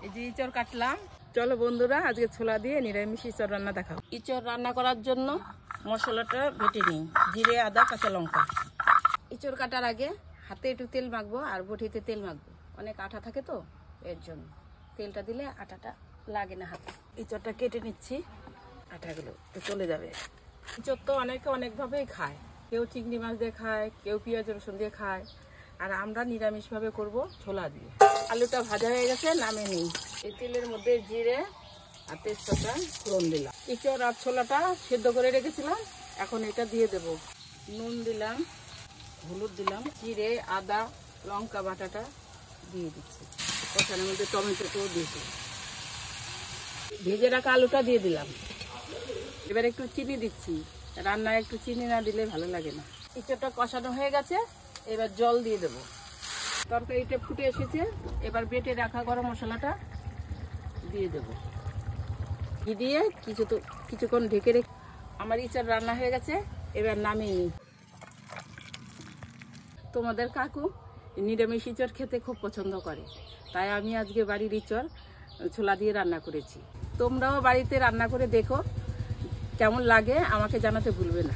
এই যে ইঁচড় কাটলাম। চলো বন্ধুরা, আজকে ছোলা দিয়ে নিরামিষ ইঁচড় রান্না দেখাও। ইঁচড় রান্না করার জন্য মশলাটা বেটে নিই, জিরে, আদা, কাঁচা লঙ্কা। ইঁচড় কাটার আগে হাতে একটু তেল মাখবো আর বটিতে তেল মাখবো, অনেক আঠা থাকে তো এর জন্য। তেলটা দিলে আঠাটা লাগে না হাতে। ইঁচড়টা কেটে নিচ্ছি, আঠাগুলো তো চলে যাবে। ইঁচড় তো অনেকে অনেকভাবেই খায়, কেউ চিংড়ি মাছ দিয়ে খায়, কেউ পেঁয়াজ রসুন দিয়ে খায়, আর আমরা নিরামিষভাবে করব ছোলা দিয়ে। আলুটা ভাজা হয়ে গেছে, নামে নিই। এই তেলের মধ্যে জিরে আর তেজপাতা ফোড়ন দিলাম। ইঁচড় আর ছোলাটা সেদ্ধ করে রেখেছিলাম, এখন এটা দিয়ে দেব। নুন দিলাম, হলুদ দিলাম, জিরে, আদা, লঙ্কা বাটাটা দিয়ে দিচ্ছি। কষানোর মধ্যে টমেটোটাও দিয়েছি, ভেজে রাখা আলুটা দিয়ে দিলাম। এবার একটু চিনি দিচ্ছি, রান্নায় একটু চিনি না দিলে ভালো লাগে না। ইঁচড়টা কষানো হয়ে গেছে, এবার জল দিয়ে দেবো। তরকারিটা ফুটে এসেছে, এবার বেটে রাখা গরম মশলাটা দিয়ে দেবো। ঘি দিয়ে কিছুক্ষণ ঢেকে রেখে আমার ইঁচড় রান্না হয়ে গেছে, এবার নামিয়ে নিই। তোমাদের কাকু নিরামিষ ইঁচড় খেতে খুব পছন্দ করে, তাই আমি আজকে বাড়ির ইঁচড় ছোলা দিয়ে রান্না করেছি। তোমরাও বাড়িতে রান্না করে দেখো, কেমন লাগে আমাকে জানাতে ভুলবে না।